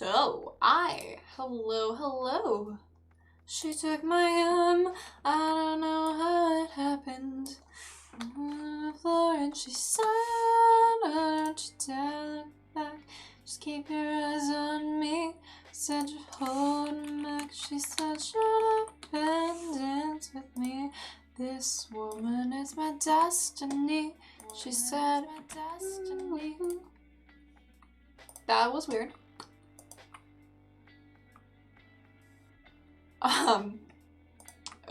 Hello. She took my I don't know how it happened. On the floor and she said, don't you dare look back. Just keep your eyes on me. Said you're holding back. She said, shut up and dance with me. This woman is my destiny. She said, that was weird.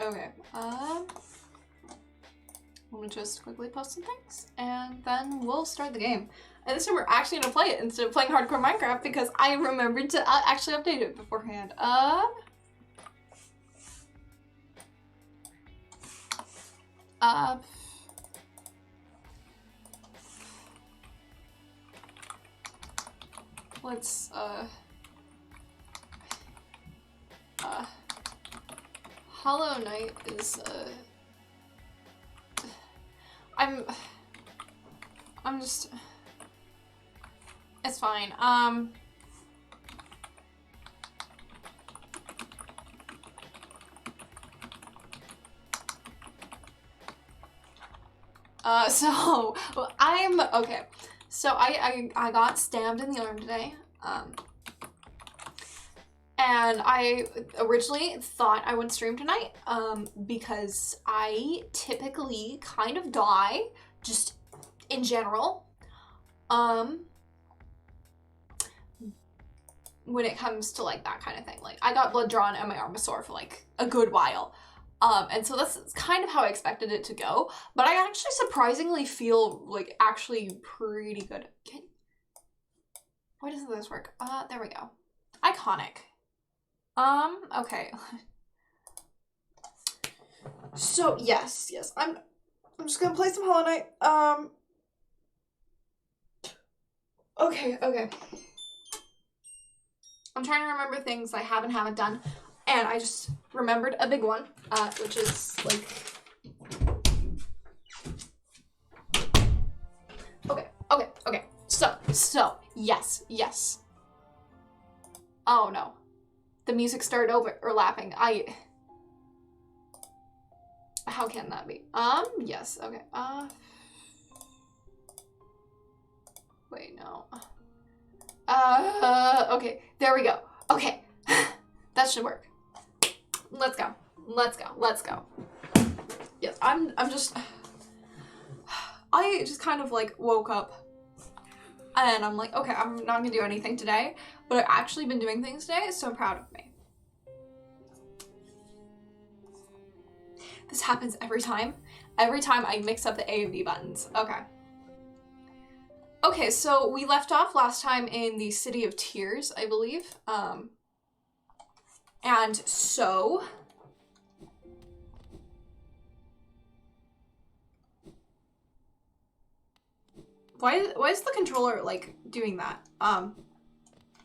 Okay. I'm gonna just quickly post some things and then we'll start the game. And this time we're actually gonna play it instead of playing hardcore Minecraft because I remembered to actually update it beforehand. Let's, Hollow Knight is, I'm just, it's fine. So I'm okay. So I got stabbed in the arm today. And I originally thought I would stream tonight because I typically kind of die just in general when it comes to like that kind of thing. Like I got blood drawn and my arm was sore for like a good while. And so that's kind of how I expected it to go. But I actually surprisingly feel like actually pretty good. Why doesn't this work? There we go. Iconic. Okay. So yes, I'm just gonna play some Hollow Knight. Okay. I'm trying to remember things I haven't done, and I just remembered a big one, which is like okay. So yes. Oh no. The music started overlapping. How can that be? Yes, okay. Wait, no. Okay, there we go. Okay, that should work. Let's go. Yes, I just kind of like woke up and I'm like, okay, I'm not gonna do anything today, but I've actually been doing things today, so I'm proud of me. This happens every time. Every time I mix up the A and B buttons. Okay, so we left off last time in the City of Tears, I believe. And so why is the controller like doing that?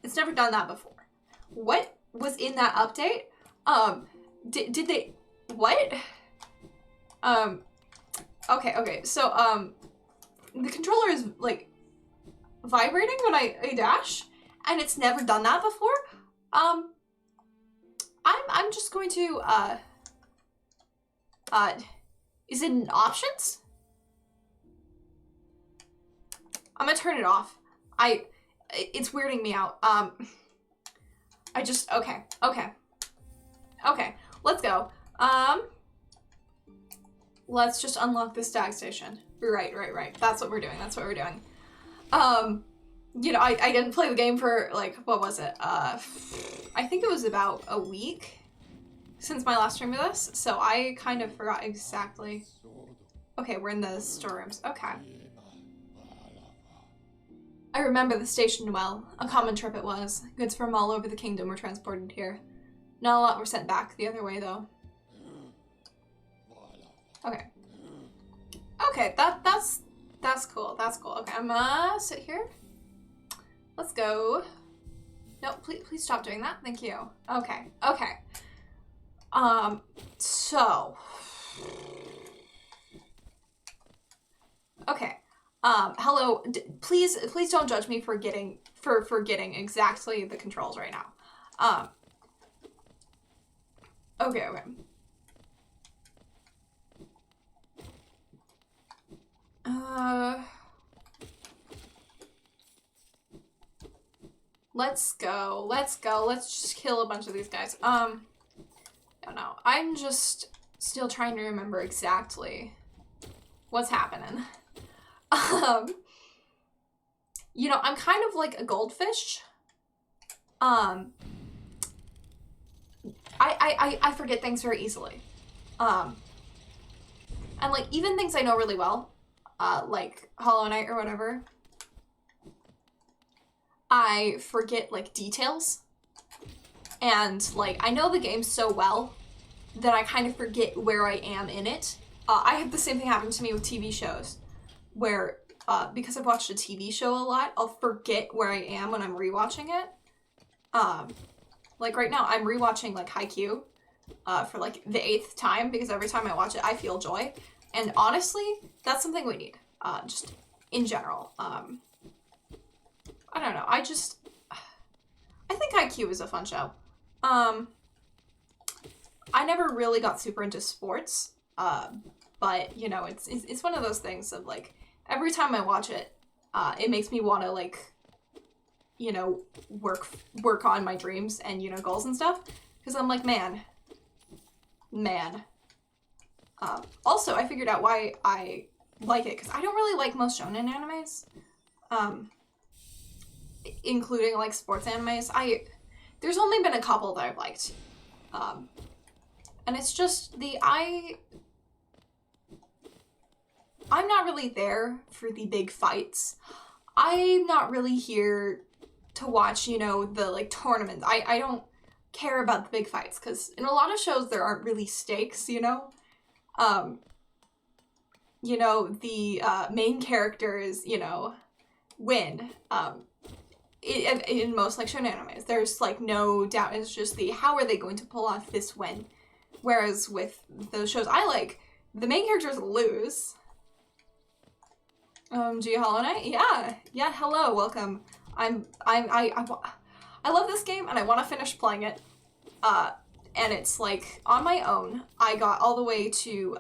It's never done that before. What was in that update? Did they what? Okay. So the controller is like vibrating when I dash, and it's never done that before. I'm just going to is it in options? I'm gonna turn it off. It's weirding me out. Okay, let's go. Let's just unlock the stag station. Right. That's what we're doing. You know, I didn't play the game for like, what was it? I think it was about a week since my last stream of this, so I kind of forgot exactly. Okay, we're in the storerooms. Okay. I remember the station well. A common trip it was. Goods from all over the kingdom were transported here. Not a lot were sent back the other way, though. Okay, that's cool. Okay, I'm gonna sit here. Let's go. No, please stop doing that. Thank you. Okay. So. Okay. Hello. Please don't judge me for forgetting exactly the controls right now. Okay. Let's go. Let's just kill a bunch of these guys. I don't know. I'm just still trying to remember exactly what's happening. You know, I'm kind of like a goldfish. I forget things very easily. And like even things I know really well, like Hollow Knight or whatever, I forget like details. And like I know the game so well that I kind of forget where I am in it. I have the same thing happen to me with TV shows, where because I've watched a TV show a lot, I'll forget where I am when I'm rewatching it. Like right now, I'm rewatching like Haikyuu for like the 8th time because every time I watch it, I feel joy. And honestly, that's something we need, just in general. I don't know. I think Haikyuu is a fun show. I never really got super into sports, but you know, it's one of those things of like every time I watch it, it makes me want to like, you know, work on my dreams and, you know, goals and stuff, because I'm like, man. Also, I figured out why I like it, because I don't really like most shonen animes, including like sports animes. There's only been a couple that I've liked, and it's just I'm not really there for the big fights. I'm not really here to watch, you know, the like tournaments. I don't care about the big fights, because in a lot of shows there aren't really stakes, you know? You know, the main characters, you know, win. In most like shonen animes, there's like no doubt. It's just how are they going to pull off this win? Whereas with the shows I like, the main characters lose. G Hollow Knight? Yeah, hello, welcome. I love this game and I want to finish playing it. And it's like on my own. I got all the way to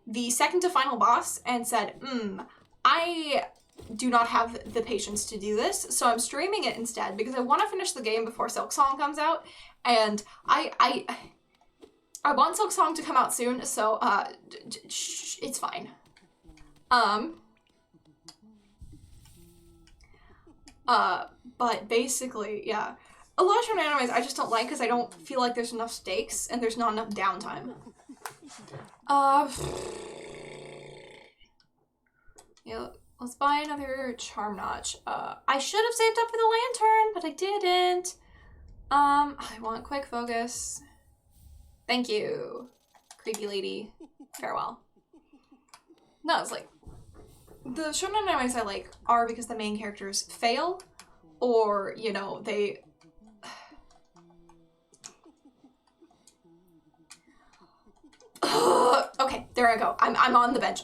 the second to final boss and said, I do not have the patience to do this, so I'm streaming it instead because I want to finish the game before Silk Song comes out, and I want Silk Song to come out soon, so it's fine. But basically, yeah. A lot of shonen animes I just don't like because I don't feel like there's enough stakes and there's not enough downtime. Yeah, let's buy another charm notch. I should have saved up for the lantern, but I didn't. I want quick focus. Thank you, creepy lady. Farewell. No, it's like, the shonen animes I like are because the main characters fail, or, you know, they... Okay, there I go. I'm on the bench.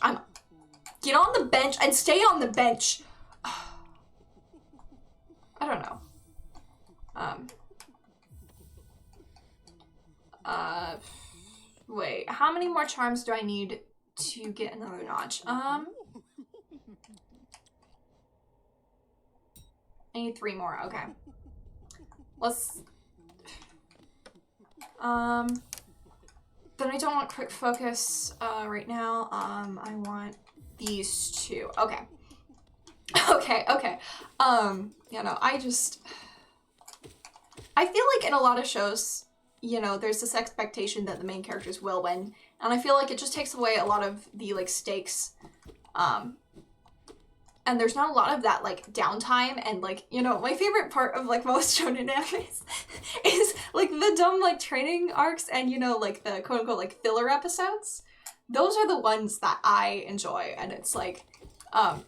Get on the bench and stay on the bench. I don't know. Wait, how many more charms do I need to get another notch? I need 3 more, okay. Let's, then I don't want quick focus, right now. I want these 2, okay. Okay. You know, I feel like in a lot of shows, you know, there's this expectation that the main characters will win, and I feel like it just takes away a lot of the, like, stakes, and there's not a lot of that, like, downtime, and, like, you know, my favorite part of, like, most shonen animes is, like, the dumb, like, training arcs and, you know, like, the quote-unquote, like, filler episodes. Those are the ones that I enjoy, and it's, like, I've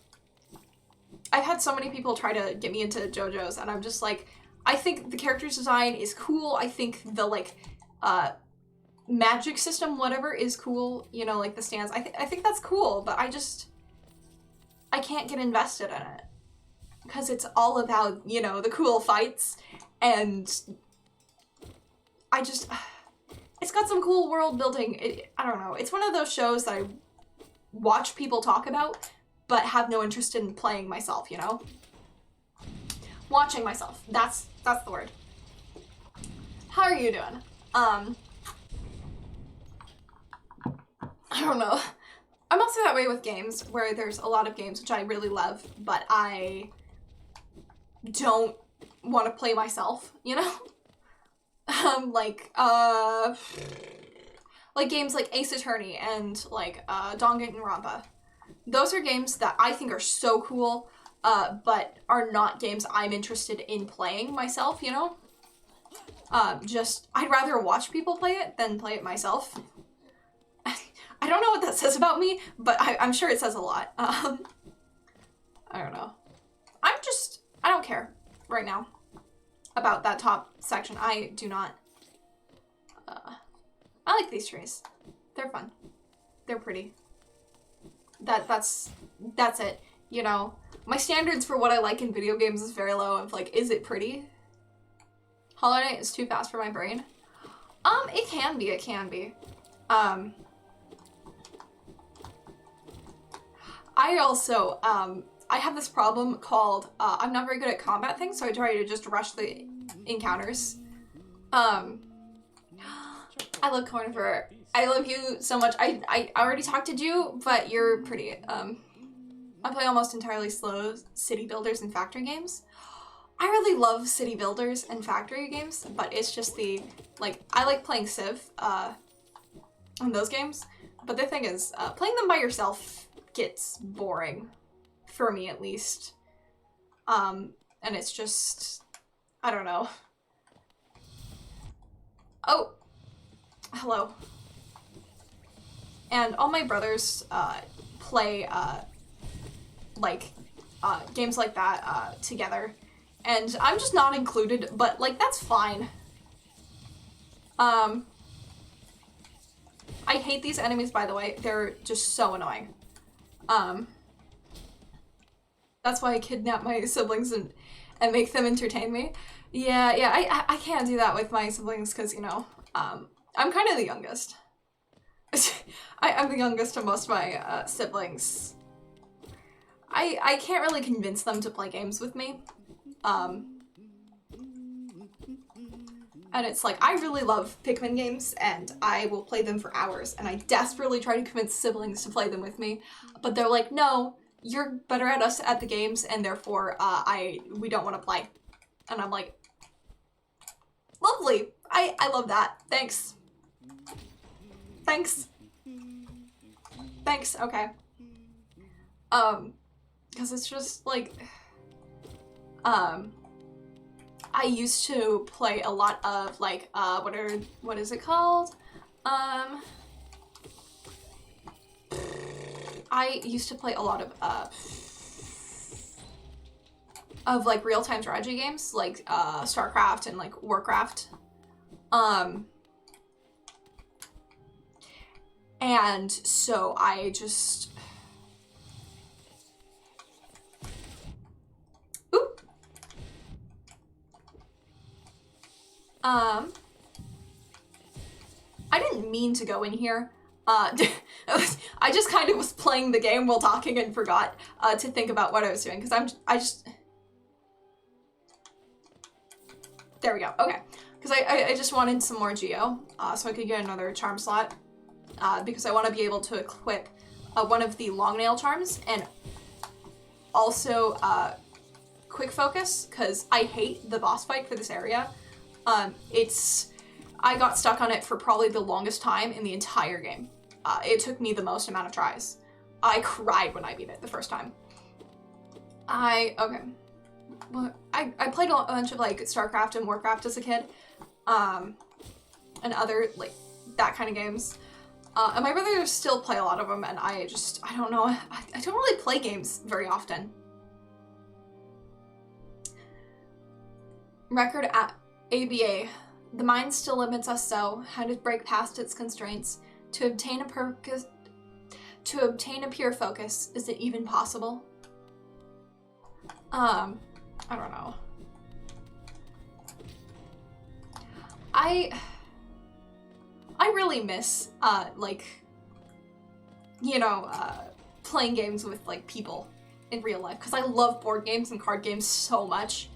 had so many people try to get me into JoJo's, and I'm just, like, I think the character's design is cool. I think the, like, magic system, whatever, is cool. You know, like, the stands. I think that's cool, but I can't get invested in it. because it's all about, you know, the cool fights, and it's got some cool world building. I don't know. It's one of those shows that I watch people talk about, but have no interest in playing myself, you know? Watching myself. That's the word. How are you doing? I don't know. I'm also that way with games, where there's a lot of games which I really love, but I don't want to play myself, you know? Like games like Ace Attorney and like Danganronpa. Those are games that I think are so cool, but are not games I'm interested in playing myself, you know? I'd rather watch people play it than play it myself. I don't know what that says about me, but I'm sure it says a lot. I don't know. I don't care right now about that top section. I do not. I like these trees. They're fun. They're pretty. That's it. You know, my standards for what I like in video games is very low. Of like, is it pretty? Hollow Knight is too fast for my brain. It can be. It can be. I also, I have this problem called, I'm not very good at combat things, so I try to just rush the encounters. I love Cornifer. I love you so much. I already talked to you, but you're pretty. I play almost entirely slow city builders and factory games. I really love city builders and factory games, but it's just the, like, I like playing Civ, on those games, but the thing is, playing them by yourself gets boring, for me at least. And it's just, I don't know. Oh, hello. And all my brothers play games like that together, and I'm just not included, but like that's fine. I hate these enemies, by the way. They're just so annoying. That's why I kidnap my siblings and make them entertain me. Yeah, I can't do that with my siblings because, you know, I'm kind of the youngest. I'm the youngest of most of my siblings. I can't really convince them to play games with me. And it's like, I really love Pikmin games, and I will play them for hours, and I desperately try to convince siblings to play them with me, but they're like, no, you're better at us at the games, and therefore, we don't want to play. And I'm like, lovely, I love that, thanks. Thanks, okay. Because it's just, like, I used to play a lot of, like, what is it called? I used to play a lot of like, real-time strategy games, like, StarCraft and, like, Warcraft. And so I just... Oop! I didn't mean to go in here. I just kind of was playing the game while talking and forgot to think about what I was doing, because there we go, okay. Because I just wanted some more Geo, so I could get another charm slot, because I want to be able to equip one of the long nail charms, and also quick focus, because I hate the boss fight for this area. I got stuck on it for probably the longest time in the entire game. It took me the most amount of tries. I cried when I beat it the first time. Okay. Well, I played a bunch of, like, StarCraft and Warcraft as a kid, and other, like, that kind of games. And my brothers still play a lot of them, and I don't know, I don't really play games very often. Record at ABA. The mind still limits us so, how to break past its constraints. To obtain a pure focus, is it even possible? I don't know. I really miss, like, you know, playing games with, like, people in real life, because I love board games and card games so much.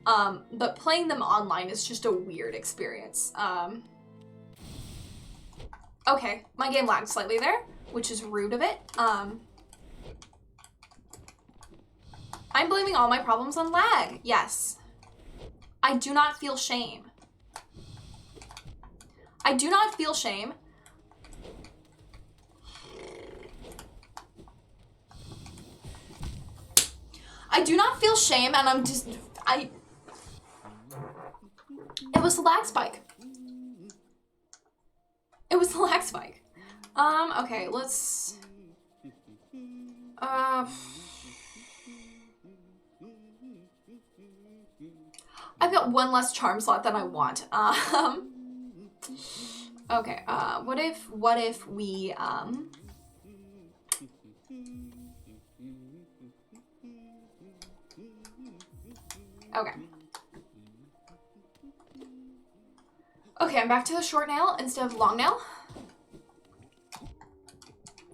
But playing them online is just a weird experience. Okay, my game lagged slightly there, which is rude of it. I'm blaming all my problems on lag. Yes. I do not feel shame. I do not feel shame. I do not feel shame, and I'm just, it was the lag spike. It was the lag spike. Okay, let's, I've got one less charm slot than I want. Okay, what if we, okay. Okay, I'm back to the short nail instead of long nail.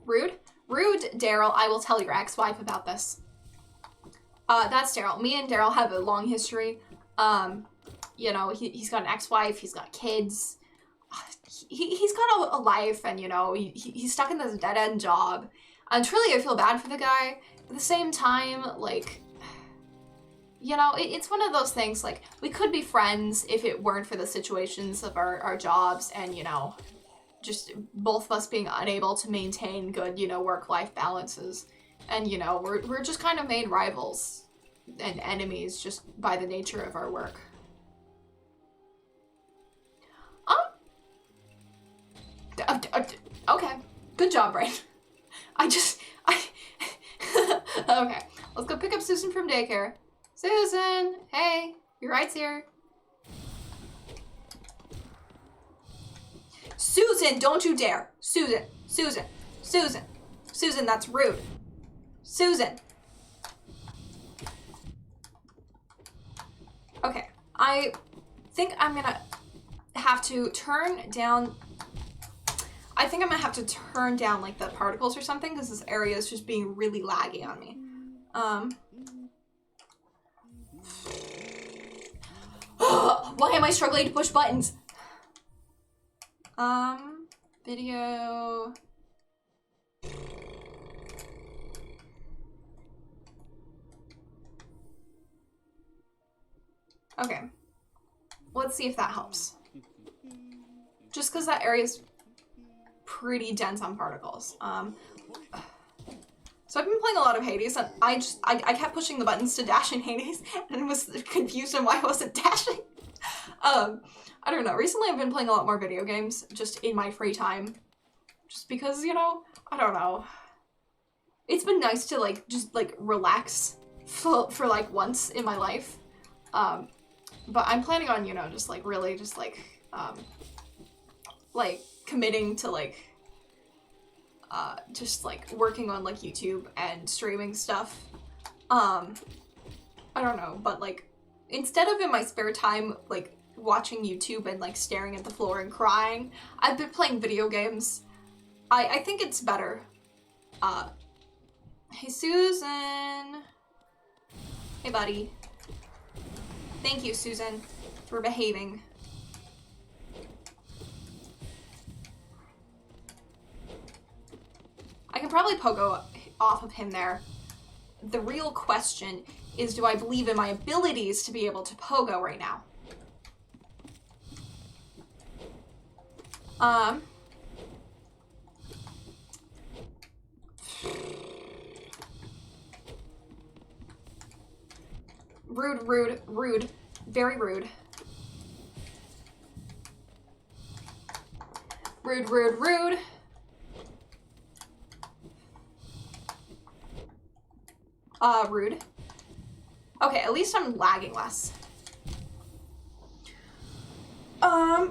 Rude. Rude, Daryl. I will tell your ex-wife about this. That's Daryl. Me and Daryl have a long history. You know, he's got an ex-wife, he's got kids. He's got a life, and, you know, he's stuck in this dead-end job. And truly, I feel bad for the guy. At the same time, like, you know, it's one of those things, like, we could be friends if it weren't for the situations of our jobs and, you know, just both of us being unable to maintain good, you know, work-life balances. And, you know, we're just kind of made rivals and enemies just by the nature of our work. Okay. Good job, Brain. Okay. Let's go pick up Susan from daycare. Susan! Hey! Your ride's here. Susan! Don't you dare! Susan! Susan! Susan! Susan, that's rude. Susan! Okay. I think I'm gonna have to turn down... I think I'm gonna have to turn down, like, the particles or something, because this area is just being really laggy on me. Why am I struggling to push buttons? Video... Okay. Let's see if that helps. Just because that area is pretty dense on particles. So I've been playing a lot of Hades, and I kept pushing the buttons to dash in Hades, and was confused on why I wasn't dashing. I don't know. Recently I've been playing a lot more video games, just in my free time. Just because, you know, I don't know. It's been nice to, like, just, like, relax for like, once in my life. But I'm planning on, you know, just, like, really just, like, committing to, like, just, like, working on, like, YouTube and streaming stuff. I don't know, but, like, instead of in my spare time, like, watching YouTube and, like, staring at the floor and crying, I've been playing video games. I think it's better. Hey, Susan. Hey, buddy. Thank you, Susan, for behaving. I can probably pogo off of him there. The real question is, do I believe in my abilities to be able to pogo right now? Rude, rude, rude. Very rude. Rude, rude, rude. Rude. Okay, at least I'm lagging less. I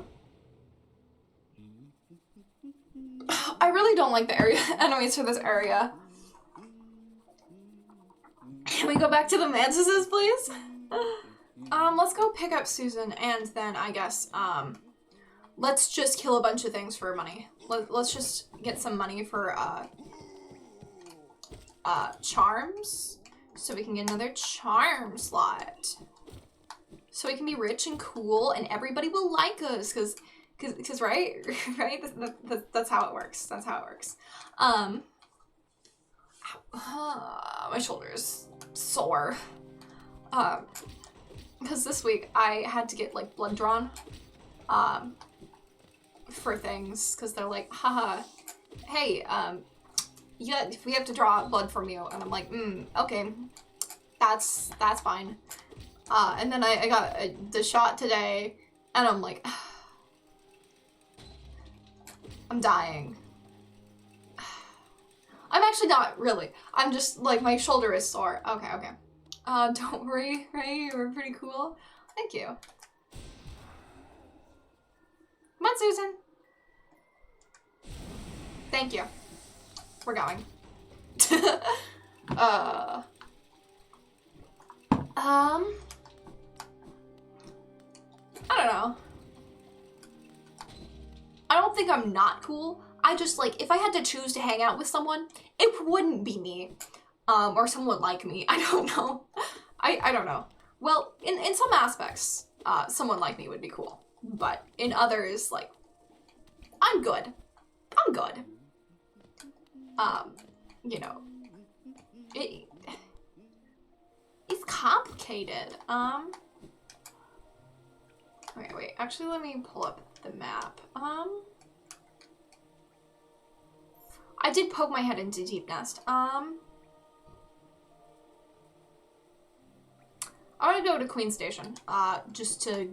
really don't like the enemies for this area. Can we go back to the mantises, please? Let's go pick up Susan, and then I guess, let's just kill a bunch of things for money. Let's just get some money for, charms, so we can get another charm slot. So we can be rich and cool, and everybody will like us, cause right, right? That's how it works. That's how it works. My shoulder is sore. Because this week I had to get like blood drawn, for things, because they're like, haha, hey, yeah, we have to draw blood from you, and I'm like, okay, that's fine. And then I got the shot today, and I'm like, I'm dying. I'm actually not really. I'm just like, my shoulder is sore. Okay, okay. Don't worry, Ray, you were pretty cool. Thank you. Come on, Susan. Thank you. We're going. I don't know. I don't think I'm not cool. I just, like, if I had to choose to hang out with someone, it wouldn't be me. Or someone like me. I don't know. I don't know. Well, in some aspects, someone like me would be cool. But in others, like, I'm good. I'm good. You know, it's complicated. Okay, wait, actually let me pull up the map. I did poke my head into Deep Nest. I want to go to Queen Station, just to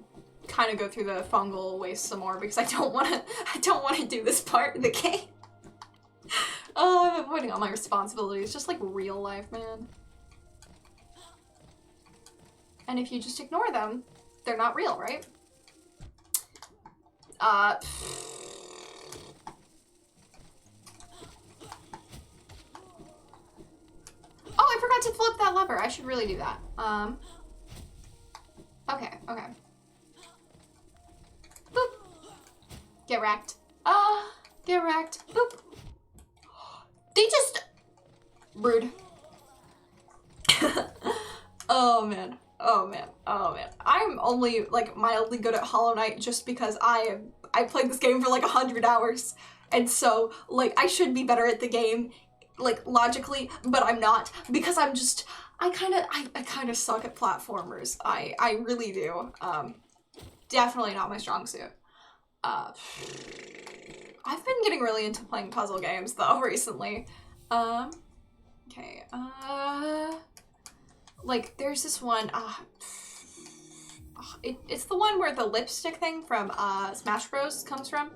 kind of go through the fungal waste some more, because I don't want to do this part of the game. Oh, I'm avoiding all my responsibilities, just like real life, man. And if you just ignore them, they're not real, right? Oh, I forgot to flip that lever. I should really do that. Okay, okay. Boop. Get wrecked. Get wrecked. Boop. They just... Rude. Oh, man. Oh, man. Oh, man. I'm only, like, mildly good at Hollow Knight just because I played this game for, like, 100 hours. And so, like, I should be better at the game, like, logically, but I'm not. Because I'm just... I kind of suck at platformers. I really do. Definitely not my strong suit. I've been getting really into playing puzzle games though recently. Okay. Like there's this one. It's the one where the lipstick thing from Smash Bros comes from.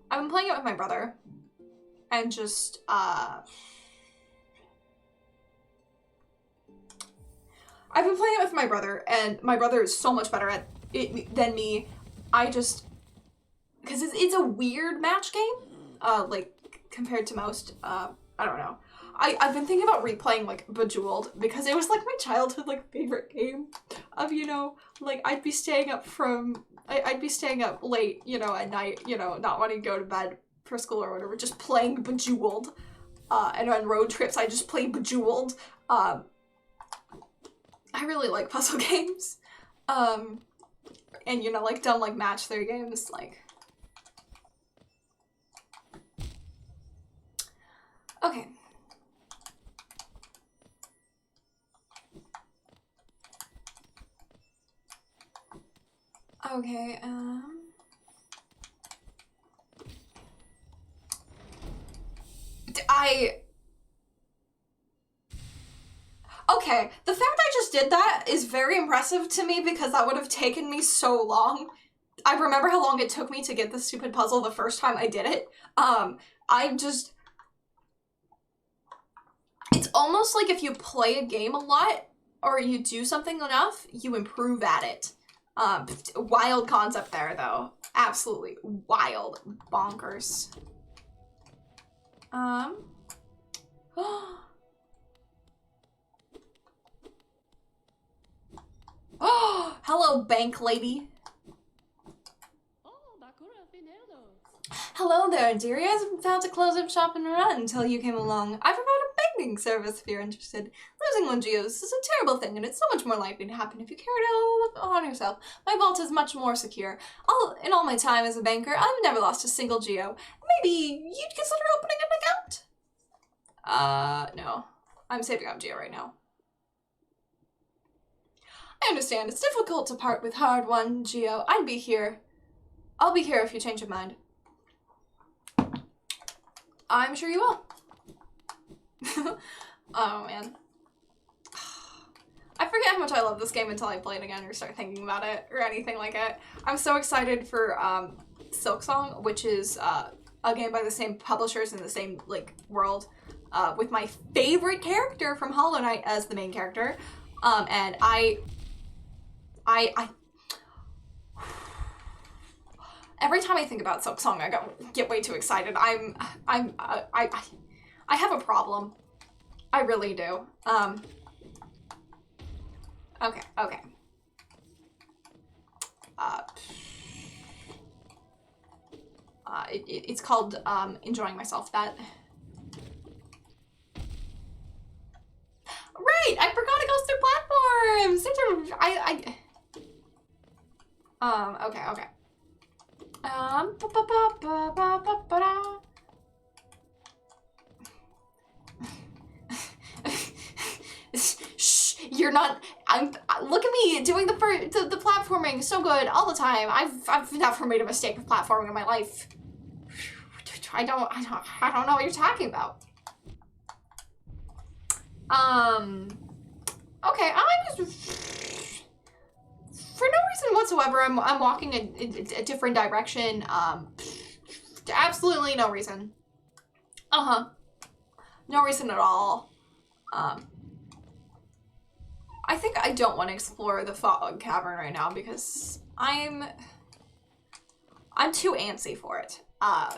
I've been playing it with my brother, and just I've been playing it with my brother, and my brother is so much better at it than me. I just, because it's a weird match game, like, compared to most, I don't know. I've been thinking about replaying, like, Bejeweled, because it was, like, my childhood, like, favorite game of, you know, like, I'd be staying up late, you know, at night, you know, not wanting to go to bed for school or whatever, just playing Bejeweled, and on road trips, I just play Bejeweled. I really like puzzle games, and, you know, like, dumb, like, match 3 games, like. Okay. Okay, okay, the fact I just did that is very impressive to me because that would have taken me so long. I remember how long it took me to get this stupid puzzle the first time I did it. It's almost like if you play a game a lot or you do something enough, you improve at it. Wild concept there though. Absolutely wild. Bonkers. Oh, hello, bank lady. Hello there, dearie. I was about to close up shop and run until you came along. I provide a banking service if you're interested. Losing 1 geos is a terrible thing, and it's so much more likely to happen if you carry it all on yourself. My vault is much more secure. In all my time as a banker, I've never lost a single geo. Maybe you'd consider opening an account? No. I'm saving up geo right now. I understand. It's difficult to part with hard-won geo. I'll be here if you change your mind. I'm sure you will. Oh, man. I forget how much I love this game until I play it again or start thinking about it or anything like it. I'm so excited for Silksong, which is a game by the same publishers in the same like world, with my favorite character from Hollow Knight as the main character. And I every time I think about Silksong, I get way too excited. I have a problem. I really do. Okay. It's called enjoying myself. That. Right, I forgot it goes through platforms. Okay. Shh, you're not. Look at me doing the platforming so good all the time. I've never made a mistake with platforming in my life. I don't know what you're talking about. Okay, for no reason whatsoever, I'm walking a different direction. Absolutely no reason. No reason at all. I think I don't want to explore the fog cavern right now because I'm too antsy for it. I'm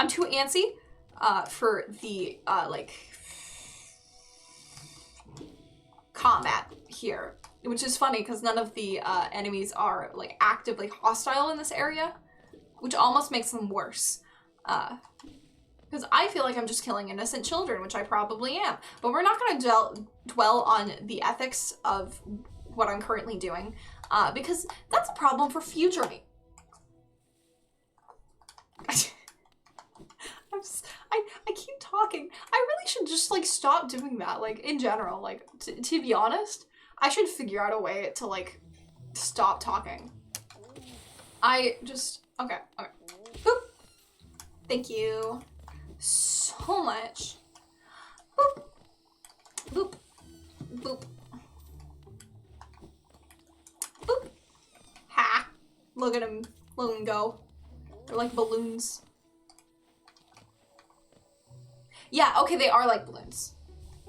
too antsy for the like combat here, which is funny because none of the enemies are like actively hostile in this area, which almost makes them worse. Because I feel like I'm just killing innocent children, which I probably am. But we're not going to dwell on the ethics of what I'm currently doing, because that's a problem for future me. I keep talking. I really should just like stop doing that, like in general. Like to be honest, I should figure out a way to like stop talking. Okay. Boop. Thank you so much. Boop. Boop. Boop. Boop. Ha. Look at him. Look him go. They're like balloons. Yeah, okay, they are like balloons.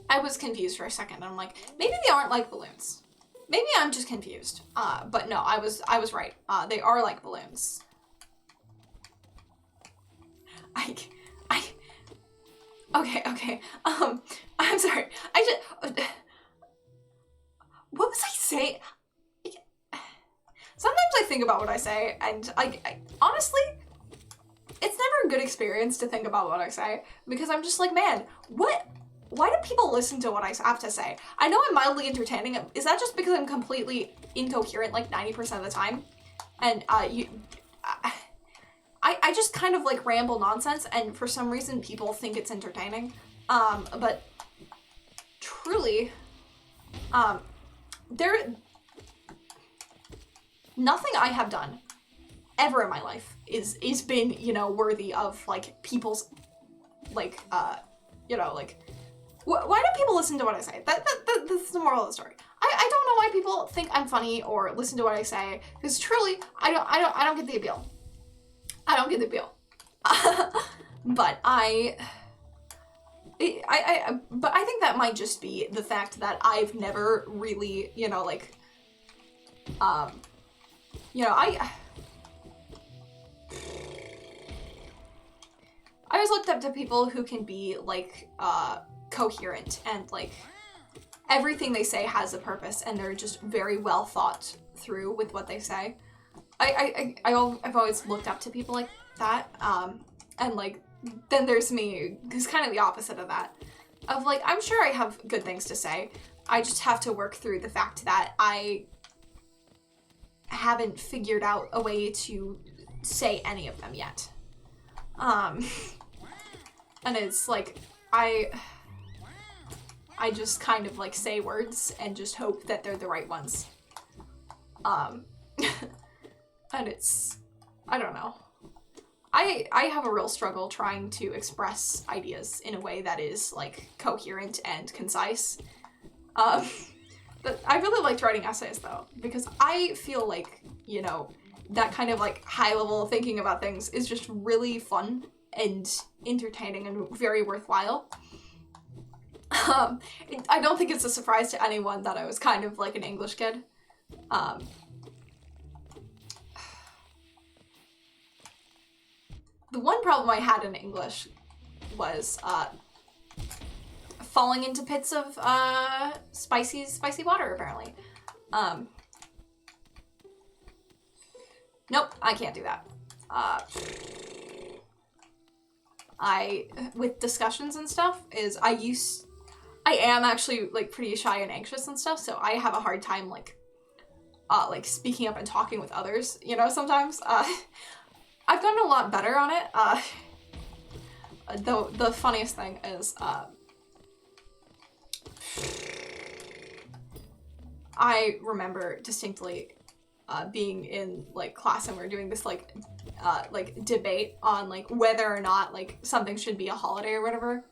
I was confused for a second. I'm like, maybe they aren't like balloons. Maybe I'm just confused. But no, I was right. They are like balloons. Okay. I'm sorry. What was I saying? Sometimes I think about what I say, and I honestly, it's never a good experience to think about what I say, because I'm just like, man, why do people listen to what I have to say? I know I'm mildly entertaining. Is that just because I'm completely incoherent like 90% of the time? And I just kind of like ramble nonsense, and for some reason people think it's entertaining. But truly, nothing I have done ever in my life is been, you know, worthy of like people's like like why do people listen to what I say? That's the moral of the story. I don't know why people think I'm funny or listen to what I say, because truly I don't get the appeal. I don't get the appeal. But I think that might just be the fact that I've never really, I always looked up to people who can be like coherent and like everything they say has a purpose and they're just very well thought through with what they say. I've always looked up to people like that, and like then there's me, who's kind of the opposite of that, of like, I'm sure I have good things to say, I just have to work through the fact that I haven't figured out a way to say any of them yet. And it's like, I just kind of like say words and just hope that they're the right ones. And it's, I don't know. I have a real struggle trying to express ideas in a way that is like coherent and concise. But I really liked writing essays though, because I feel like, you know, that kind of like high level thinking about things is just really fun and entertaining and very worthwhile. I don't think it's a surprise to anyone that I was kind of like an English kid. The one problem I had in English was falling into pits of spicy water, apparently. Nope, I can't do that. With discussions and stuff, I am actually like pretty shy and anxious and stuff, so I have a hard time like speaking up and talking with others, you know, sometimes. I've gotten a lot better on it. The funniest thing is, I remember distinctly being in like class and we were doing this like debate on like whether or not like something should be a holiday or whatever.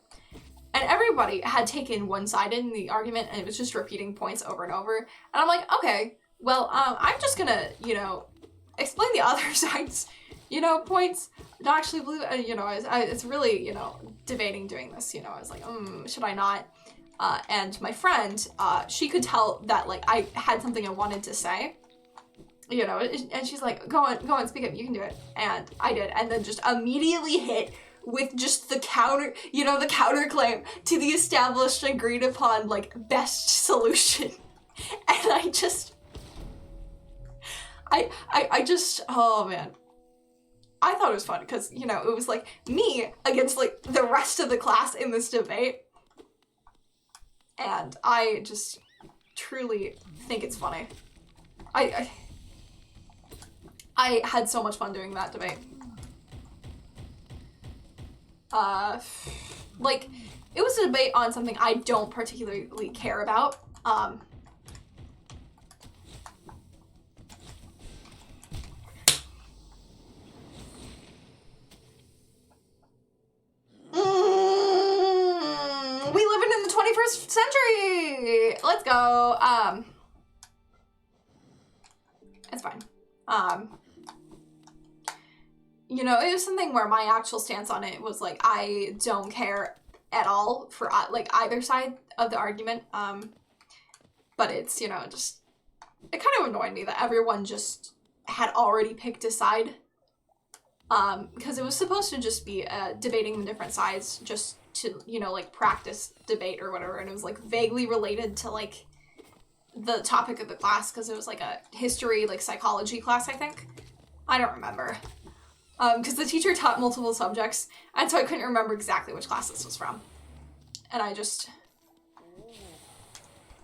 And everybody had taken one side in the argument and it was just repeating points over and over. And I'm like, okay, well, I'm just gonna, you know, explain the other side's, you know, points. Not actually believe it, you know, it's really, you know, debating doing this, you know. I was like, should I not? And my friend, she could tell that like I had something I wanted to say, you know, and she's like, go on, speak up, you can do it. And I did, and then just immediately hit with just the counterclaim to the established, agreed upon, like, best solution. And I just, oh man. I thought it was fun because, you know, it was like me against like the rest of the class in this debate. And I just truly think it's funny. I had so much fun doing that debate. Like, it was a debate on something I don't particularly care about. We living in the 21st century! Let's go. It's fine. You know, it was something where my actual stance on it was like, I don't care at all for like either side of the argument. But it's, you know, just, it kind of annoyed me that everyone just had already picked a side. Because it was supposed to just be debating the different sides just to, you know, like practice debate or whatever. And it was like vaguely related to like the topic of the class because it was like a history, like psychology class, I think. I don't remember. Because the teacher taught multiple subjects, and so I couldn't remember exactly which class this was from. And I just...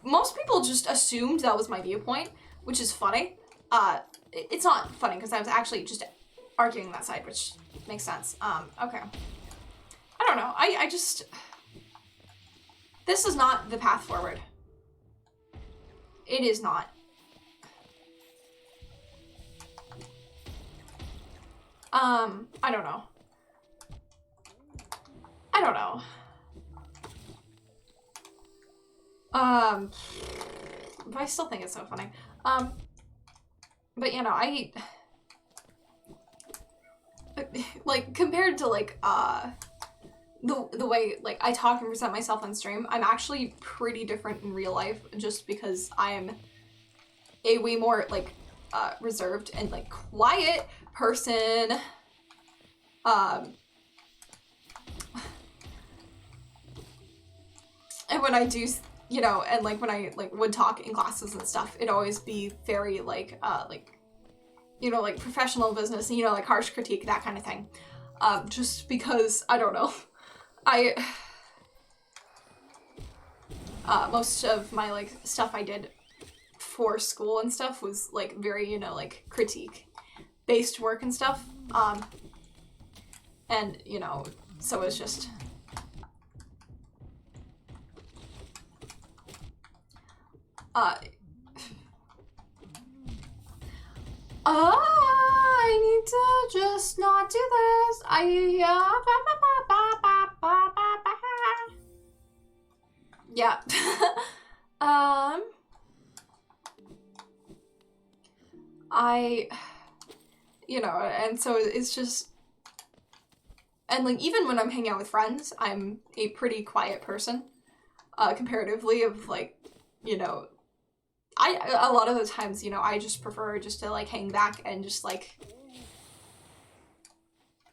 Most people just assumed that was my viewpoint, which is funny. It's not funny, because I was actually just arguing that side, which makes sense. Okay. I don't know. I just... This is not the path forward. It is not. I don't know. But I still think it's so funny. But you know, like, compared to like, the way, like, I talk and present myself on stream, I'm actually pretty different in real life just because I am a way more, like, reserved and, like, quiet person. And when I do, you know, and like when I like would talk in classes and stuff, it'd always be very like, you know, like professional business, you know, like harsh critique, that kind of thing. Just because, I don't know, most of my like stuff I did for school and stuff was like very, you know, like critique based work and stuff. And, you know, so it's just, I need to just not do this. Yeah. You know, and so it's just, and like even when I'm hanging out with friends, I'm a pretty quiet person, comparatively of like, you know, a lot of the times, you know, I just prefer just to like hang back and just like,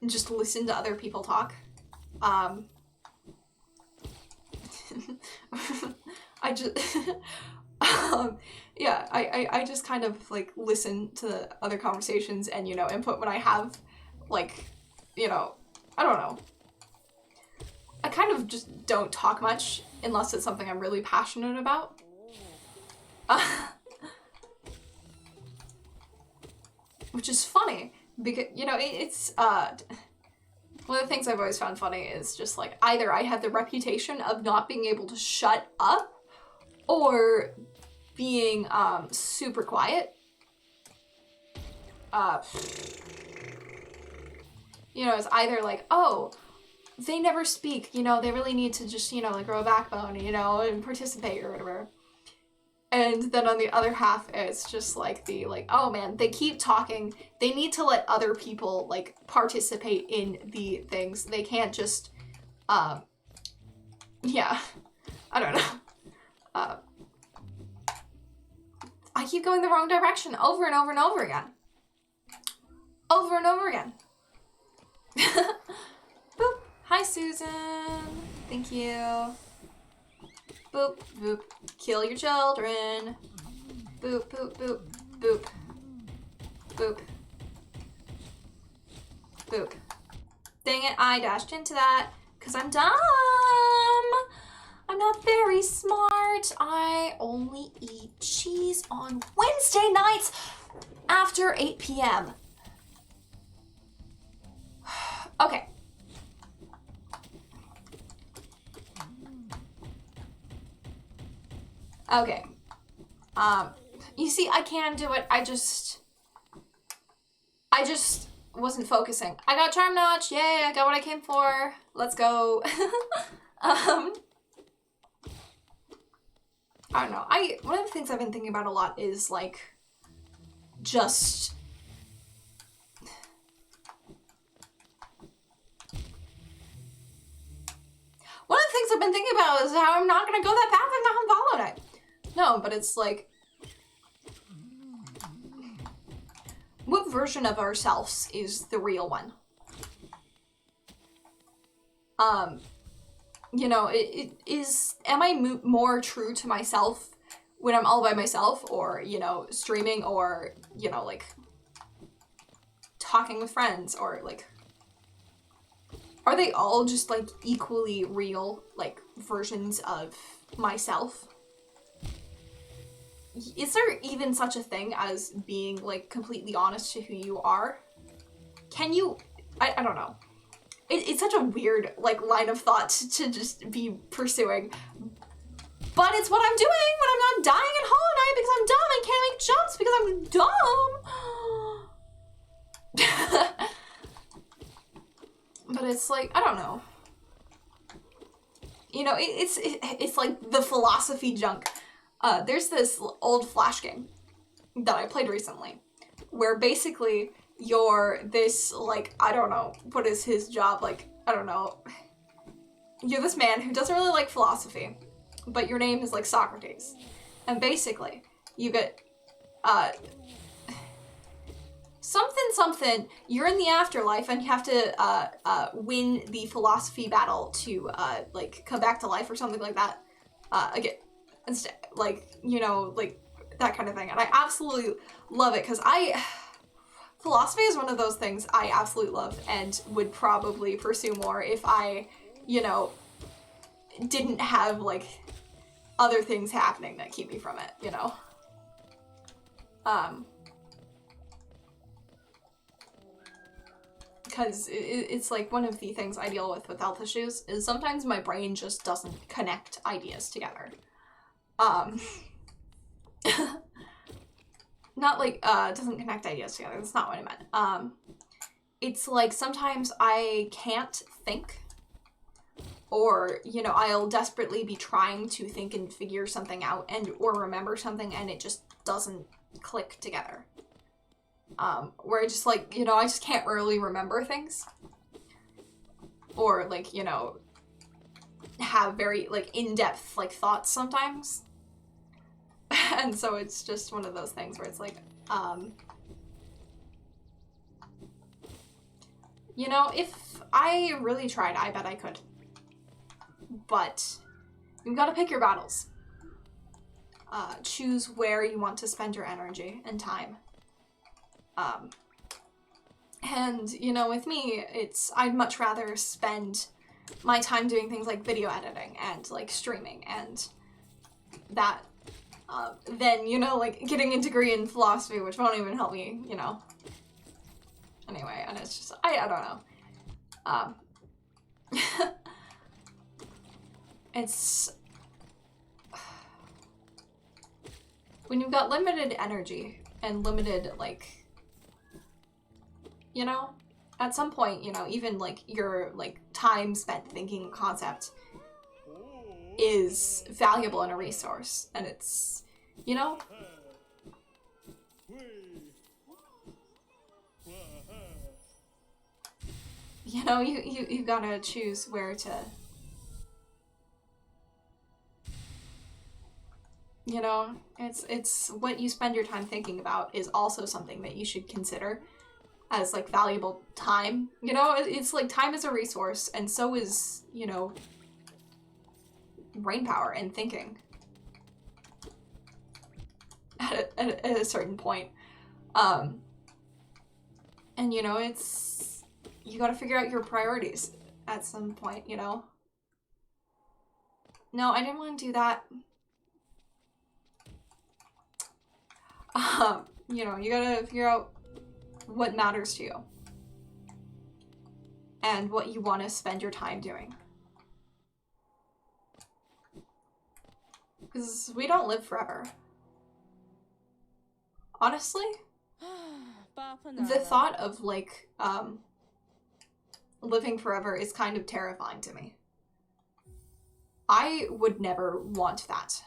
just listen to other people talk. I just, yeah, I just kind of like listen to other conversations and, you know, input when I have, like, you know, I don't know. I kind of just don't talk much unless it's something I'm really passionate about. Which is funny because, you know, it's, one of the things I've always found funny is just like either I have the reputation of not being able to shut up or being super quiet. You know, it's either like, oh, they never speak, you know, they really need to just, you know, like grow a backbone, you know, and participate or whatever. And then on the other half, it's just like the, like, oh man, they keep talking. They need to let other people, like, participate in the things. They can't just, yeah, I don't know. I keep going the wrong direction over and over and over again. Over and over again. Boop. Hi, Susan. Thank you. Boop, boop. Kill your children. Boop, boop, boop, boop. Boop. Boop. Dang it, I dashed into that because I'm dumb. I'm not very smart. I only eat cheese on Wednesday nights after 8 p.m. Okay. Okay. You see, I can do it. I just wasn't focusing. I got Charm Notch. Yay, I got what I came for. Let's go. I don't know. One of the things I've been thinking about a lot is like just one of the things I've been thinking about is how I'm not gonna go that path and not Hollow Knight. No, but it's like, what version of ourselves is the real one? You know, am I more true to myself when I'm all by myself, or, you know, streaming, or, you know, like, talking with friends, or, like, are they all just, like, equally real, like, versions of myself? Is there even such a thing as being, like, completely honest to who you are? Can you, I don't know. It's such a weird, like, line of thought to just be pursuing. But it's what I'm doing when I'm not dying in Hollow Knight because I'm dumb and can't make jumps because I'm dumb. But it's like, I don't know. You know, it's like the philosophy junk. There's this old Flash game that I played recently where basically you're this, like, I don't know, what is his job? Like, I don't know. You're this man who doesn't really like philosophy, but your name is like Socrates. And basically, you get, something, you're in the afterlife and you have to, win the philosophy battle to, like, come back to life or something like that. again, instead, like, you know, like that kind of thing. And I absolutely love it because philosophy is one of those things I absolutely love and would probably pursue more if I, you know, didn't have like other things happening that keep me from it, you know. Because it's like one of the things I deal with health issues is sometimes my brain just doesn't connect ideas together. Not like, doesn't connect ideas together, that's not what I meant. It's like sometimes I can't think, or, you know, I'll desperately be trying to think and figure something out and or remember something and it just doesn't click together. Where I just like, you know, I just can't really remember things. Or like, you know, have very like in-depth like thoughts sometimes. And so it's just one of those things where it's like, you know, if I really tried, I bet I could. But you've got to pick your battles. Choose where you want to spend your energy and time. And, you know, with me, I'd much rather spend my time doing things like video editing and, like, streaming and that, than, you know, like, getting a degree in philosophy, which won't even help me, you know. Anyway, and it's just, I don't know. It's... When you've got limited energy and limited, like... You know, at some point, you know, even like your like time spent thinking a concept is valuable in a resource, and it's, you know, you gotta choose where to, you know, it's what you spend your time thinking about is also something that you should consider as like valuable time. You know, it's like time is a resource, and so is, you know, brain power and thinking at a certain point. And you know, it's, you gotta figure out your priorities at some point, you know. No, I didn't want to do that. You know, you gotta figure out what matters to you and what you want to spend your time doing. Because we don't live forever. Honestly, the thought of like living forever is kind of terrifying to me. I would never want that.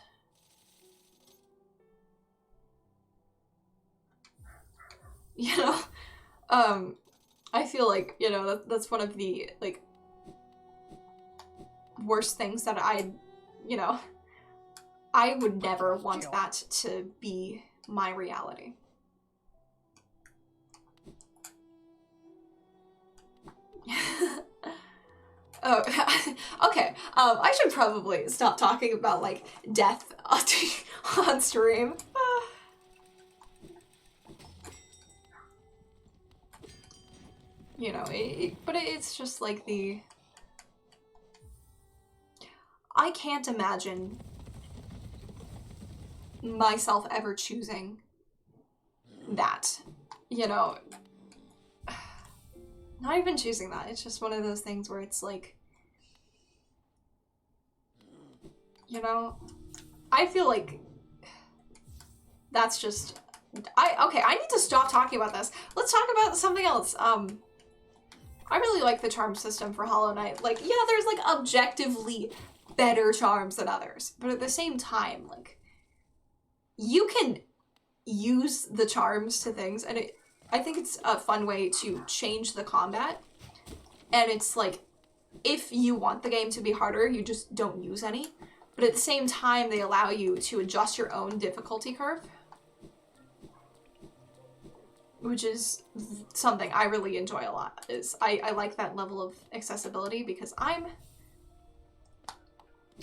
You know, I feel like, you know, that's one of the, like, worst things that you know, I would never want that to be my reality. Oh, okay, I should probably stop talking about, like, death on stream. You know, but it's just like I can't imagine myself ever choosing that, you know. Not even choosing that, it's just one of those things where it's like, you know, I feel like that's just, okay, I need to stop talking about this. Let's talk about something else. I really like the charm system for Hollow Knight. Like, yeah, there's like objectively better charms than others, but at the same time, like, you can use the charms to things, and I think it's a fun way to change the combat. And it's like, if you want the game to be harder, you just don't use any. But at the same time, they allow you to adjust your own difficulty curve, which is something I really enjoy a lot. I like that level of accessibility because I'm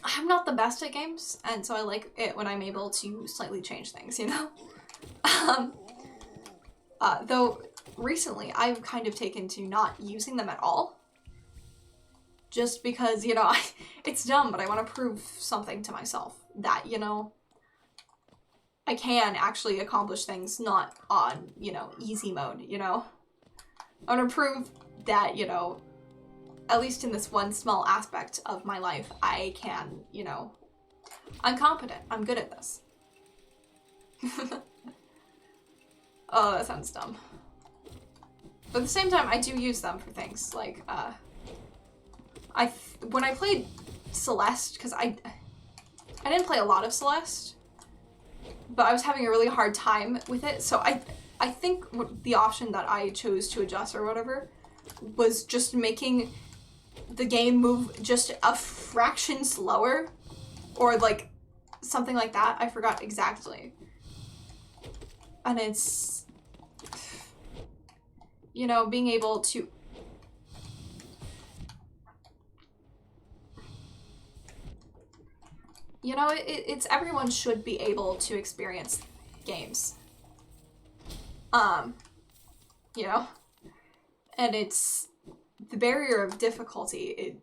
I'm not the best at games, and so I like it when I'm able to slightly change things, you know? Though recently I've kind of taken to not using them at all. Just because, you know, it's dumb, but I want to prove something to myself. That, you know, I can actually accomplish things not on, you know, easy mode, you know? I want to prove that, you know, at least in this one small aspect of my life, I can, you know, I'm competent. I'm good at this. Oh, that sounds dumb. But at the same time, I do use them for things like, when I played Celeste, because I didn't play a lot of Celeste, but I was having a really hard time with it, so I think the option that I chose to adjust or whatever was just making the game move just a fraction slower, or like something like that. I forgot exactly. And it's, you know, being able to, you know, it's everyone should be able to experience games. You know, and it's the barrier of difficulty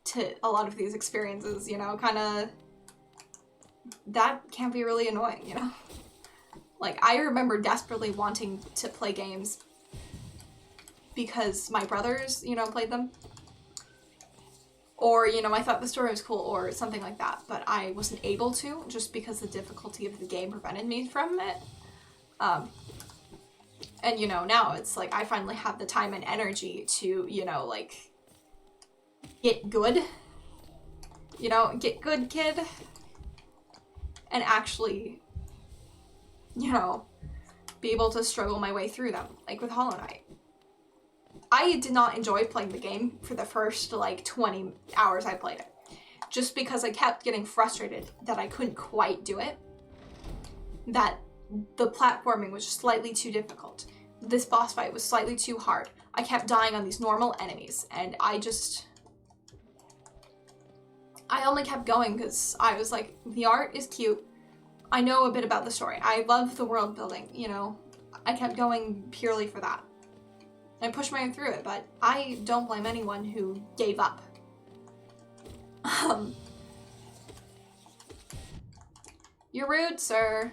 to a lot of these experiences, you know, kind of, that can be really annoying, you know? Like, I remember desperately wanting to play games because my brothers, you know, played them. Or, you know, I thought the story was cool or something like that, but I wasn't able to just because the difficulty of the game prevented me from it. And, you know, now it's like I finally have the time and energy to, you know, like, get good. You know, get good, kid. And actually, you know, be able to struggle my way through them. Like with Hollow Knight. I did not enjoy playing the game for the first, like, 20 hours I played it. Just because I kept getting frustrated that I couldn't quite do it. That the platforming was just slightly too difficult. This boss fight was slightly too hard. I kept dying on these normal enemies, and I only kept going because I was like, the art is cute. I know a bit about the story. I love the world building, you know. I kept going purely for that. I pushed my way through it, but I don't blame anyone who gave up. You're rude, sir.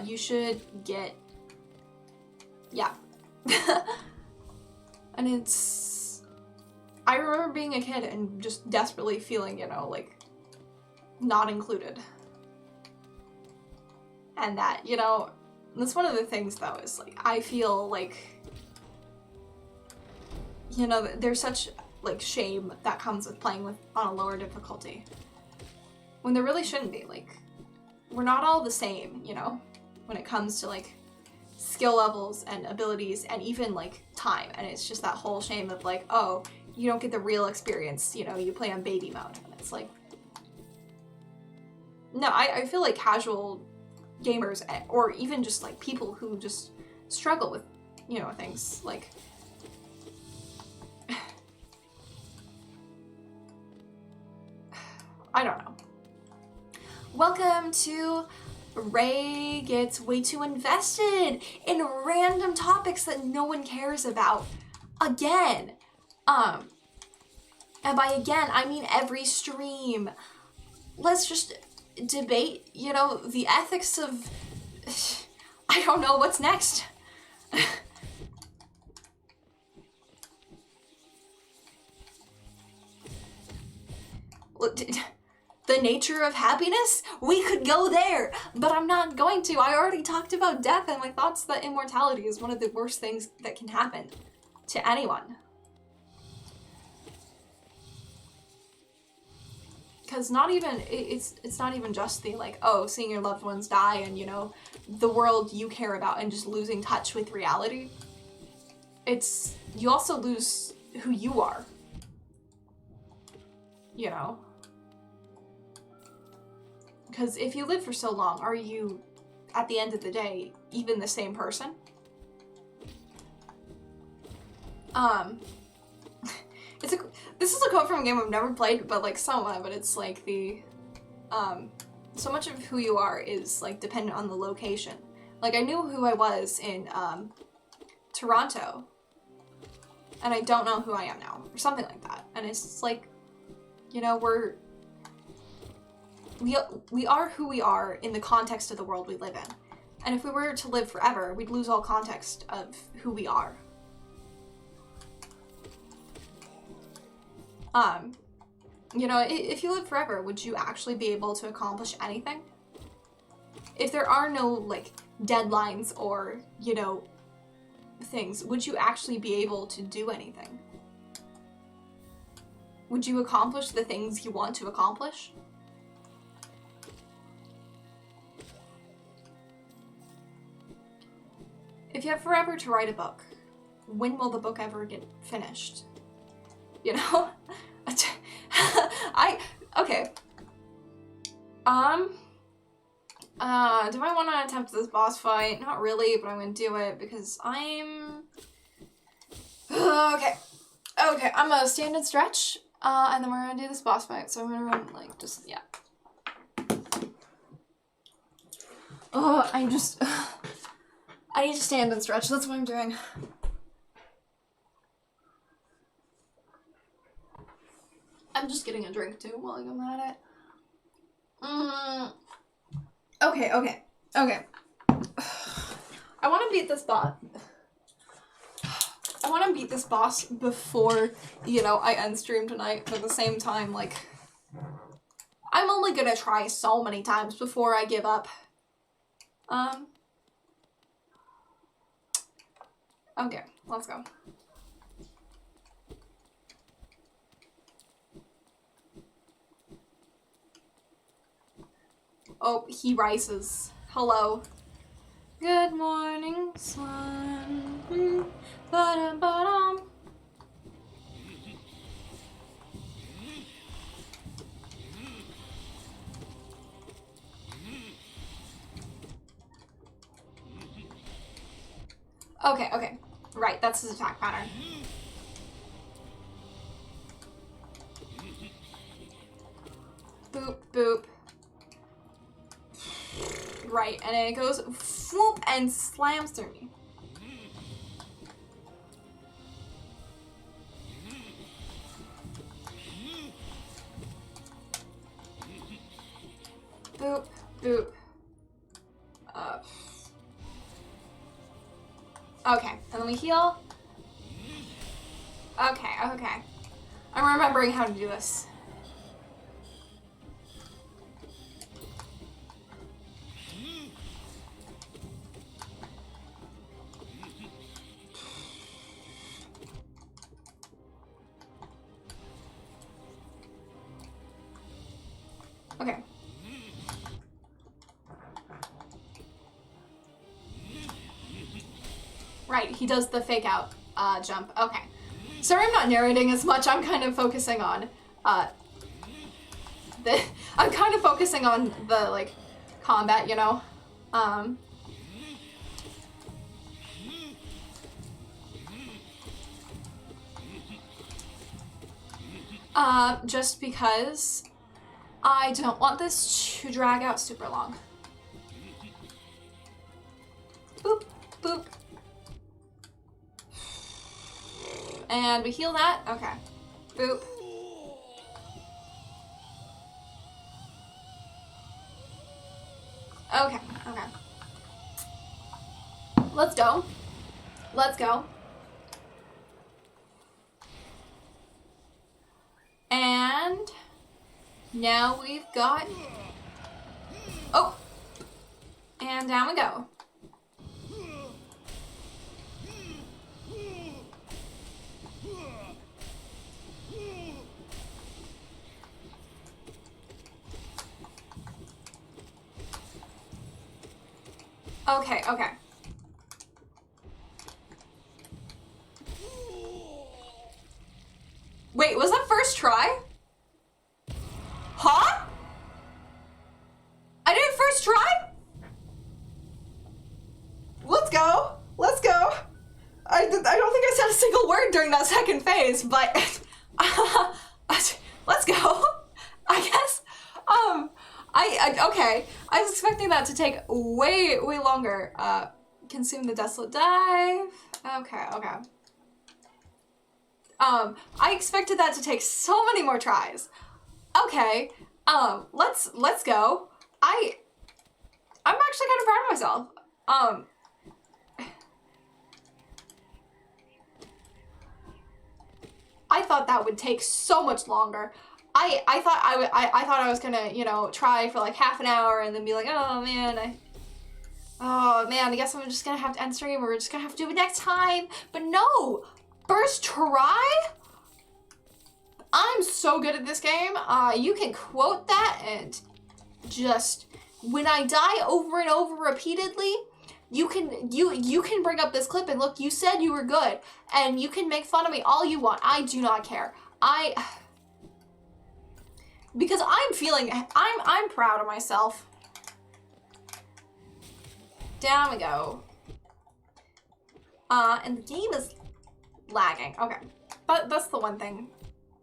You should get... Yeah. And it's... I remember being a kid and just desperately feeling, you know, like, not included. And that, you know, that's one of the things, though, is, like, I feel like, you know, there's such, like, shame that comes with playing on a lower difficulty. When there really shouldn't be. Like, we're not all the same, you know, when it comes to, like, skill levels and abilities and even, like, time. And it's just that whole shame of, like, oh, you don't get the real experience, you know, you play on baby mode. And it's like... No, I feel like casual gamers, or even just, like, people who just struggle with, you know, things, like... I don't know. Welcome to Ray Gets Way Too Invested in Random Topics that no one cares about. Again. And by again, I mean every stream. Let's just debate, you know, the ethics of... I don't know what's next. The nature of happiness? We could go there, but I'm not going to. I already talked about death and my thoughts that immortality is one of the worst things that can happen to anyone. Because not even, it's not even just the, like, oh, seeing your loved ones die and, you know, the world you care about and just losing touch with reality. It's, you also lose who you are. You know? Because if you live for so long, are you, at the end of the day, even the same person? This is a quote from a game I've never played, but like somewhat, but it's like the, so much of who you are is like dependent on the location. Like I knew who I was in, Toronto, and I don't know who I am now, or something like that. And it's just like, you know, we are who we are in the context of the world we live in. And if we were to live forever, we'd lose all context of who we are. You know, if you live forever, would you actually be able to accomplish anything? If there are no, like, deadlines or, you know, things, would you actually be able to do anything? Would you accomplish the things you want to accomplish? If you have forever to write a book, when will the book ever get finished? You know? Okay. Do I want to attempt this boss fight? Not really, but I'm gonna do it because I'm... Okay, I'm gonna stand and stretch, and then we're gonna do this boss fight, so I'm gonna run, like, just, yeah. Oh, I need to stand and stretch, that's what I'm doing. I'm just getting a drink too while I'm at it. Okay. I want to beat this boss. I want to beat this boss before, you know, I end stream tonight, but at the same time, like, I'm only gonna try so many times before I give up. Okay, let's go. Oh, he rises. Hello. Good morning, sun. Ba-dum-ba-dum. Okay. Right, that's his attack pattern. Boop, boop. Right, and then it goes whoop and slams through me. Boop, boop. Okay, and then we heal. Okay. I'm remembering how to do this. Okay. Right, he does the fake out jump. Okay. Sorry I'm not narrating as much. I'm kind of focusing on the like combat, you know. Just because I don't want this to drag out super long. Boop, boop. And we heal that. Okay. Boop. Okay. Let's go. And now we've got... Oh! And down we go. Okay. Wait, was that first try? Huh? I did it first try? Let's go. I don't think I said a single word during that second phase, but Let's go. I guess. Okay. I was expecting that to take way longer. Consume the desolate dive. Okay. I expected that to take so many more tries. Okay. Let's go. I'm actually kind of proud of myself. I thought that would take so much longer. I thought I was gonna, you know, try for like half an hour and then be like, oh man, I guess I'm just gonna have to end stream, or we're just gonna have to do it next time. But no, first try? I'm so good at this game. You can quote that and just, when I die over and over repeatedly, you can bring up this clip and look, you said you were good, and you can make fun of me all you want. I do not care. Because I'm proud of myself. Down we go. And the game is lagging. Okay. But that's the one thing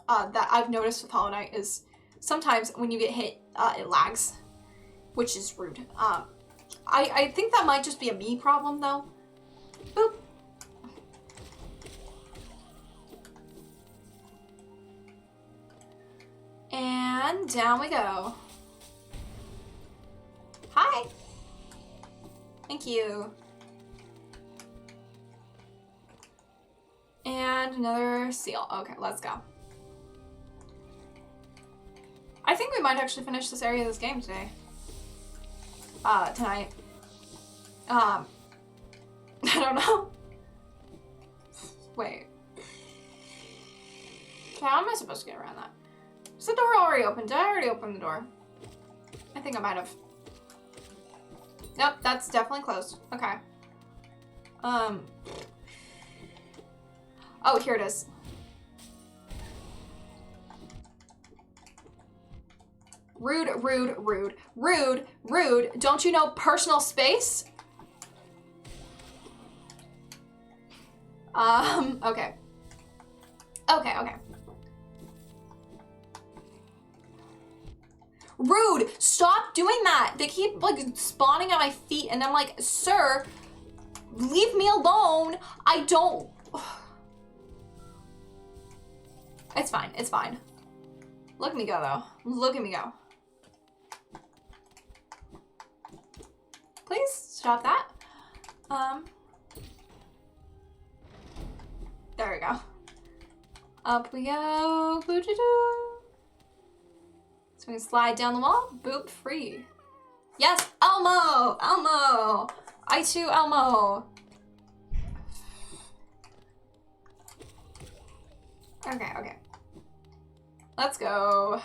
that I've noticed with Hollow Knight is sometimes when you get hit, it lags, which is rude. I think that might just be a me problem though. Boop. And down we go. Hi. Thank you. And another seal. Okay, let's go. I think we might actually finish this area of this game today. Tonight. I don't know. Wait. How am I supposed to get around that? Is the door already open? Did I already open the door? I think I might have. Nope, that's definitely closed. Okay. Oh, here it is. Rude, rude, rude, rude, rude. Don't you know personal space? Okay. Okay. Rude! Stop doing that! They keep, like, spawning at my feet, and I'm like, sir, leave me alone! I don't... It's fine, it's fine. Look at me go, though. Look at me go. Please, stop that. There we go. Up we go. Boo-doo-doo. So we can slide down the wall. Boop, free. Yes, Elmo! Elmo! I too, Elmo. Okay. Let's go.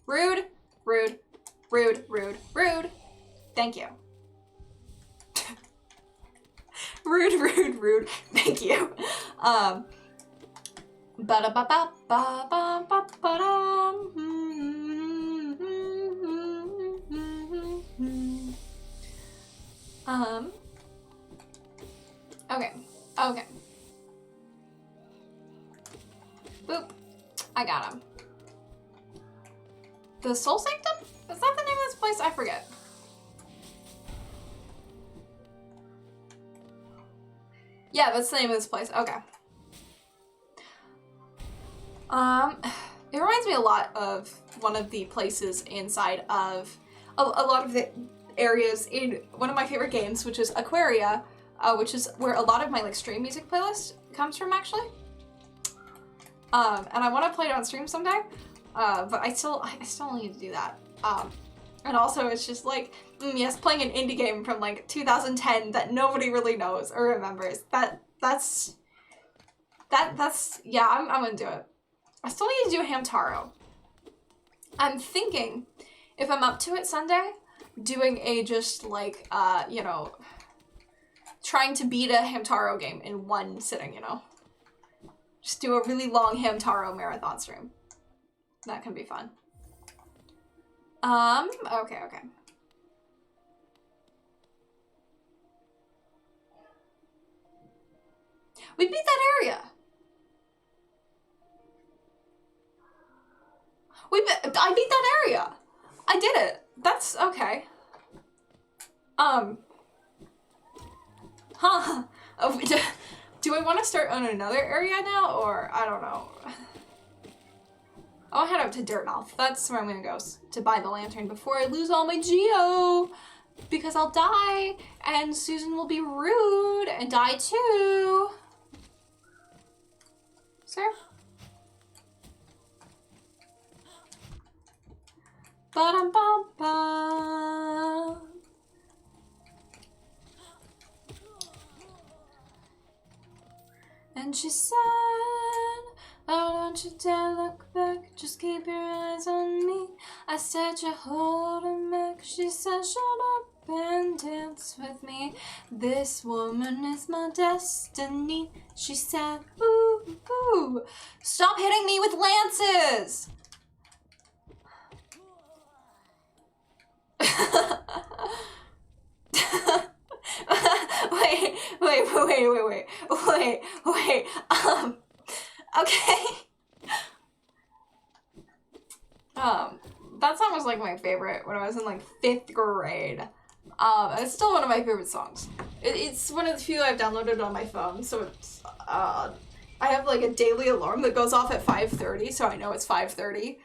Rude, rude, rude, rude, rude. Thank you. Rude, rude, rude. Thank you. Okay. Boop. I got him. The Soul Sanctum? Is that the name of this place? I forget. Yeah, that's the name of this place. Okay. It reminds me a lot of one of the places inside of a lot of the areas in one of my favorite games, which is Aquaria, which is where a lot of my like stream music playlist comes from actually. And I want to play it on stream someday, but I still need to do that. And also it's just like, yes, playing an indie game from like 2010 that nobody really knows or remembers. That's yeah, I'm gonna do it. I still need to do Hamtaro. I'm thinking, if I'm up to it Sunday, doing a just like, you know, trying to beat a Hamtaro game in one sitting, you know? Just do a really long Hamtaro marathon stream. That can be fun. Okay. We beat that area. I beat that area. I did it. That's okay. Huh. Oh, do I want to start on another area now, or I don't know. I'll head up to Dirtmouth. That's where I'm gonna go to buy the lantern before I lose all my geo. Because I'll die, and Susan will be rude and die too. Sir? Ba-dum-bum-bum. And she said, oh, don't you dare look back, just keep your eyes on me. I said, you're holding back. She said, shut up and dance with me. This woman is my destiny. She said, ooh, ooh. Stop hitting me with lances. wait. Okay. That song was like my favorite when I was in like 5th grade. It's still one of my favorite songs. It's one of the few I've downloaded on my phone, so it's, I have like a daily alarm that goes off at 5:30, so I know it's 5:30.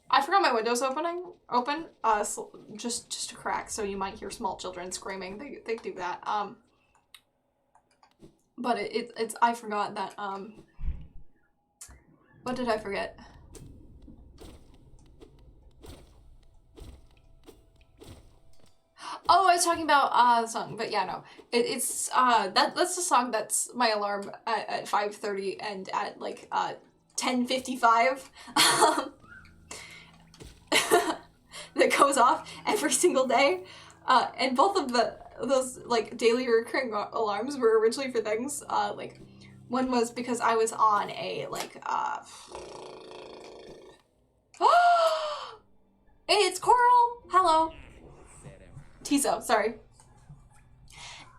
I forgot my window's open, so just a crack, so you might hear small children screaming. They do that. But it's I forgot that, what did I forget? Oh, I was talking about the song, but yeah, no. It's that's the song that's my alarm at 5:30 and at like 10:55. That goes off every single day. And both of those like daily recurring alarms were originally for things like one was because I was on a like it's Coral. Hello. Tiso, sorry.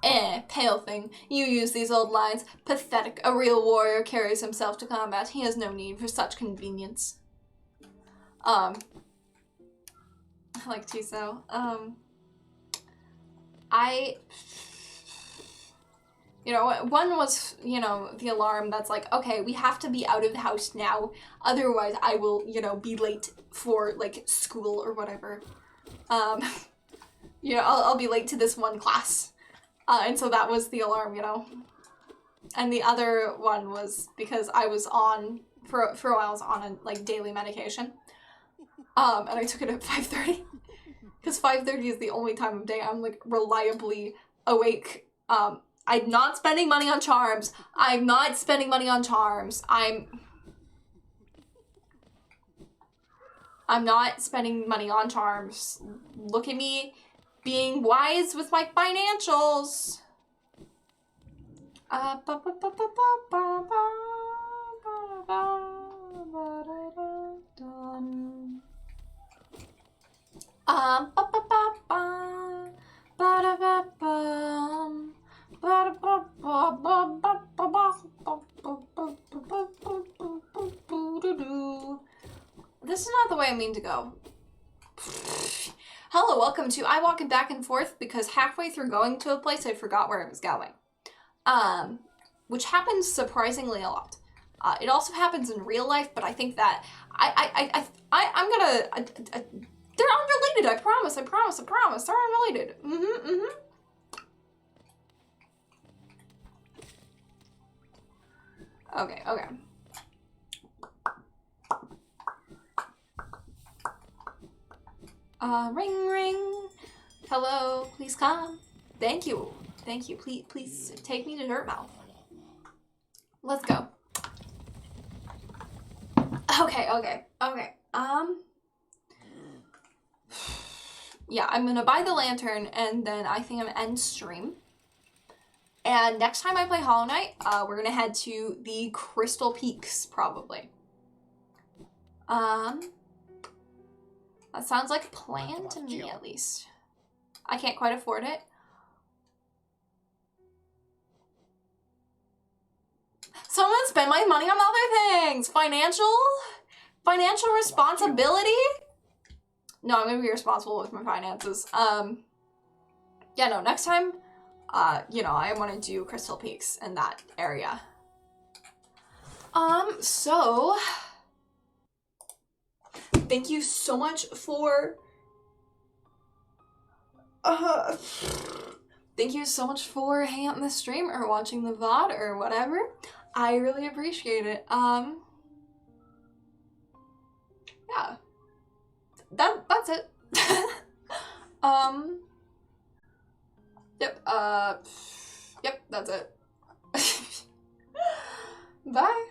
Pale thing. You use these old lines. Pathetic. A real warrior carries himself to combat. He has no need for such convenience. I like Tiso. You know, one was, you know, the alarm that's like, okay, we have to be out of the house now, otherwise I will, you know, be late for, like, school or whatever. You know, I'll be late to this one class. And so that was the alarm, you know. And the other one was because I was on, for a while I was on a, like, daily medication. And I took it at 5:30. Because 5:30 is the only time of day I'm, like, reliably awake. I'm not spending money on charms. I'm not spending money on charms. I'm not spending money on charms. Look at me being wise with my financials. This is not the way I mean to go. Hello, welcome to I Walking Back and Forth, because halfway through going to a place I forgot where I was going. Which happens surprisingly a lot. It also happens in real life, but I think that I'm gonna they're unrelated, I promise. They're unrelated. Okay. Ring ring. Hello, please come. Thank you. Please take me to Dirtmouth. Let's go. Okay. Yeah, I'm gonna buy the lantern and then I think I'm gonna end stream. And next time I play Hollow Knight, we're gonna head to the Crystal Peaks, probably. That sounds like a plan to me, at least. I can't quite afford it. to spend my money on other things. Financial responsibility. No, I'm gonna be responsible with my finances. Yeah, no, next time, you know, I want to do Crystal Peaks in that area. So thank you so much for thank you so much for hanging out in the stream or watching the VOD or whatever. I really appreciate it. Yeah. That's it. Yep, yep, that's it. Bye.